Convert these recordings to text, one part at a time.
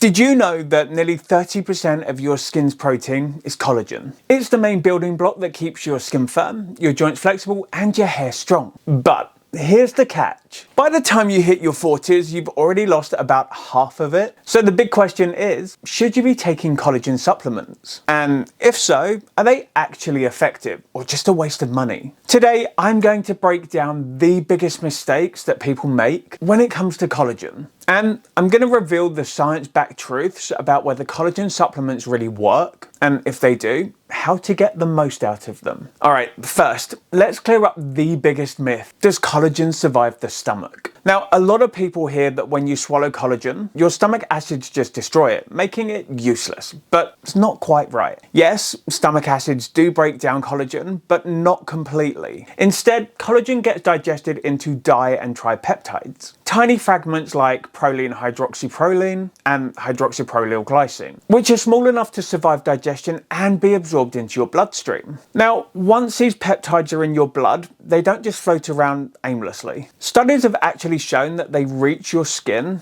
Did you know that nearly 30% of your skin's protein is collagen? It's the main building block that keeps your skin firm, your joints flexible, and your hair strong. But here's the catch. By the time you hit your 40s, you've already lost about half of it. So the big question is, should you be taking collagen supplements? And if so, are they actually effective or just a waste of money? Today, I'm going to break down the biggest mistakes that people make when it comes to collagen. And I'm going to reveal the science-backed truths about whether collagen supplements really work, and if they do, how to get the most out of them. All right, first, let's clear up the biggest myth. Does collagen survive the stomach? Now, a lot of people hear that when you swallow collagen, your stomach acids just destroy it, making it useless, but it's not quite right. Yes, stomach acids do break down collagen, but not completely. Instead, collagen gets digested into di- and tripeptides, tiny fragments like proline hydroxyproline and hydroxyprolyl glycine, which are small enough to survive digestion and be absorbed into your bloodstream. Now, once these peptides are in your blood, they don't just float around aimlessly. Studies have actually shown that they reach your skin,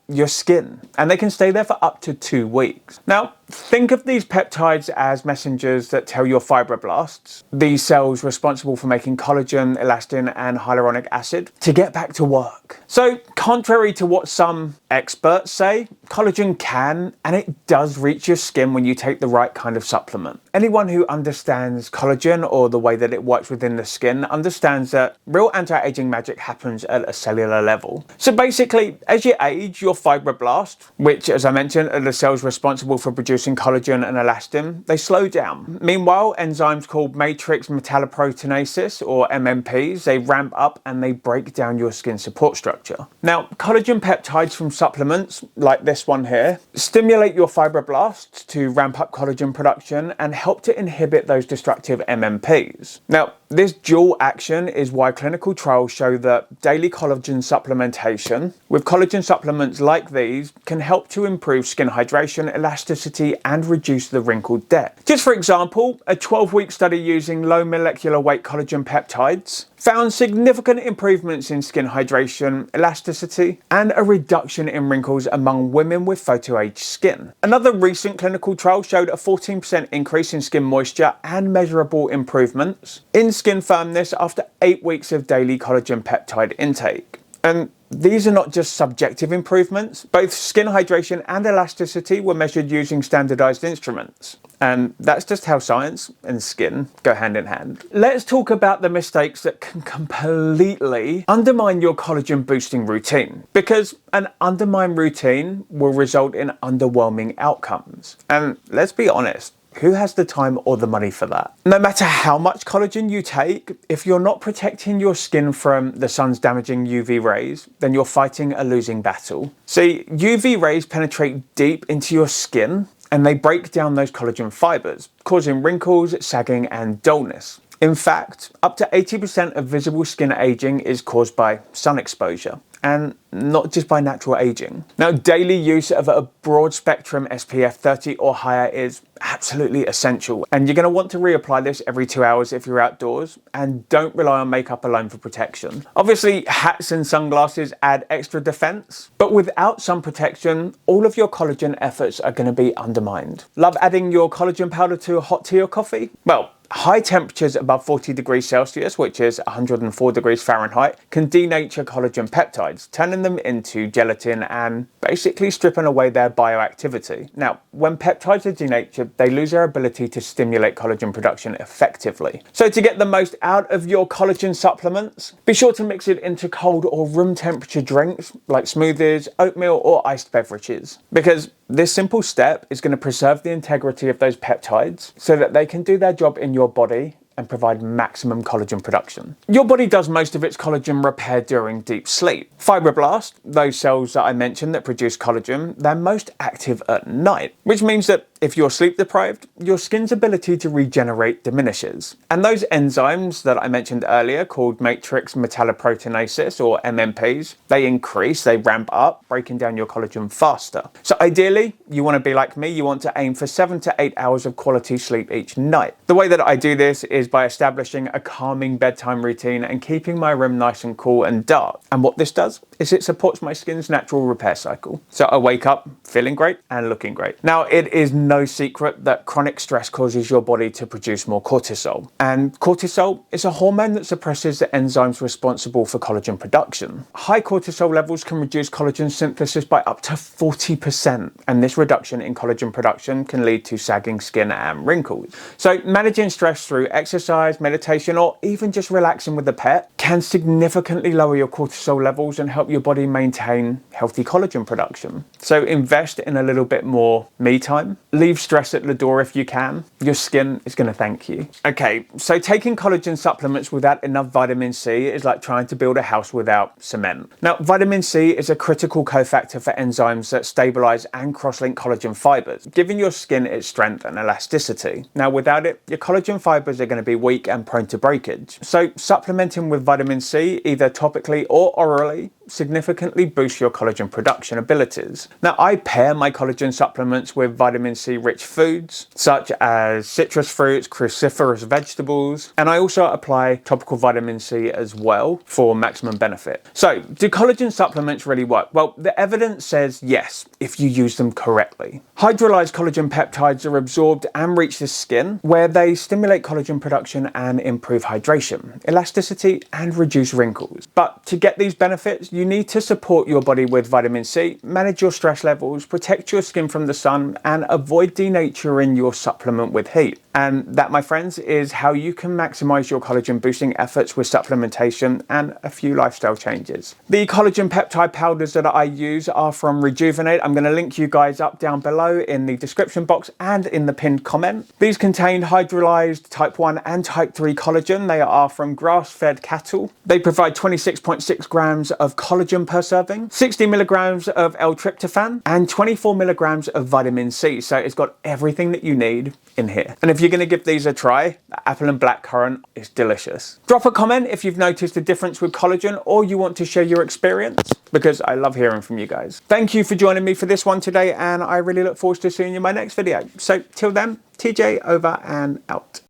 your skin, and they can stay there for up to 2 weeks. Now, think of these peptides as messengers that tell your fibroblasts, these cells responsible for making collagen, elastin, and hyaluronic acid, to get back to work. So, contrary to what some experts say, collagen can and it does reach your skin when you take the right kind of supplement. Anyone who understands collagen or the way that it works within the skin understands that real anti-aging magic happens at a cellular level. So basically, as you age, your fibroblasts, which as I mentioned are the cells responsible for producing collagen and elastin, they slow down. Meanwhile, enzymes called matrix metalloproteinases, or MMPs, they ramp up and they break down your skin support structure. Now, collagen peptides from supplements, like this one here, stimulate your fibroblasts to ramp up collagen production and help to inhibit those destructive MMPs. Now, this dual action is why clinical trials show that daily collagen supplementation with collagen supplements like these can help to improve skin hydration, elasticity, and reduce the wrinkle depth. Just for example, a 12-week study using low molecular weight collagen peptides found significant improvements in skin hydration, elasticity, and a reduction in wrinkles among women with photoaged skin. Another recent clinical trial showed a 14% increase in skin moisture and measurable improvements in skin firmness after 8 weeks of daily collagen peptide intake. And these are not just subjective improvements. Both skin hydration and elasticity were measured using standardized instruments. And that's just how science and skin go hand in hand. Let's talk about the mistakes that can completely undermine your collagen boosting routine, because an undermined routine will result in underwhelming outcomes. And let's be honest, who has the time or the money for that? No matter how much collagen you take, if you're not protecting your skin from the sun's damaging UV rays, then you're fighting a losing battle. See, UV rays penetrate deep into your skin and they break down those collagen fibers, causing wrinkles, sagging, and dullness. In fact, up to 80% of visible skin aging is caused by sun exposure, and not just by natural aging. Now, daily use of a broad spectrum SPF 30 or higher is absolutely essential, and you're going to want to reapply this every 2 hours if you're outdoors, and don't rely on makeup alone for protection. Obviously, hats and sunglasses add extra defense, but without sun protection, all of your collagen efforts are going to be undermined. Love adding your collagen powder to a hot tea or coffee? Well, high temperatures above 40 degrees Celsius, which is 104 degrees Fahrenheit, can denature collagen peptides, turning them into gelatin and basically stripping away their bioactivity. Now, when peptides are denatured, they lose their ability to stimulate collagen production effectively. So to get the most out of your collagen supplements, be sure to mix it into cold or room temperature drinks like smoothies, oatmeal, or iced beverages, because this simple step is going to preserve the integrity of those peptides so that they can do their job in your body and provide maximum collagen production. Your body does most of its collagen repair during deep sleep. Fibroblasts, those cells that I mentioned that produce collagen, they're most active at night, which means that if you're sleep deprived, your skin's ability to regenerate diminishes. And those enzymes that I mentioned earlier, called matrix metalloproteinases or MMPs, they increase, they ramp up, breaking down your collagen faster. So ideally, you want to be like me, you want to aim for 7 to 8 hours of quality sleep each night. The way that I do this is by establishing a calming bedtime routine and keeping my room nice and cool and dark. And what this does is it supports my skin's natural repair cycle. So I wake up feeling great and looking great. Now, it is no secret that chronic stress causes your body to produce more cortisol. And cortisol is a hormone that suppresses the enzymes responsible for collagen production. High cortisol levels can reduce collagen synthesis by up to 40%. And this reduction in collagen production can lead to sagging skin and wrinkles. So managing stress through exercise, meditation, or even just relaxing with a pet can significantly lower your cortisol levels and help your body maintain healthy collagen production. So invest in a little bit more me time. Leave stress at the door if you can. Your skin is going to thank you. Okay, so taking collagen supplements without enough vitamin C is like trying to build a house without cement. Now, vitamin C is a critical cofactor for enzymes that stabilize and cross-link collagen fibers, giving your skin its strength and elasticity. Now, without it, your collagen fibers are going to be weak and prone to breakage. So supplementing with vitamin C, either topically or orally, significantly boosts your collagen production abilities. Now, I pair my collagen supplements with vitamin C rich foods such as citrus fruits, cruciferous vegetables, and I also apply topical vitamin C as well for maximum benefit. So, do collagen supplements really work? Well, the evidence says yes, if you use them correctly. Hydrolyzed collagen peptides are absorbed and reach the skin, where they stimulate collagen production and improve hydration, elasticity, and reduce wrinkles. But to get these benefits, you need to support your body with vitamin C, manage your stress levels, protect your skin from the sun, and avoid denaturing your supplement with heat. And that, my friends, is how you can maximize your collagen boosting efforts with supplementation and a few lifestyle changes. The collagen peptide powders that I use are from Rejuvenate. I'm going to link you guys up down below in the description box and in the pinned comment. These contain hydrolyzed type 1 and type 3 collagen. They are from grass-fed cattle. They provide 26.6 grams of collagen per serving, 60 milligrams of L-tryptophan, and 24 milligrams of vitamin C. So it's got everything that you need in here. And if you're going to give these a try, the apple and blackcurrant is delicious. Drop a comment if you've noticed a difference with collagen or you want to share your experience, because I love hearing from you guys. Thank you for joining me for this one today, and I really look forward to seeing you in my next video. So till then, TJ over and out.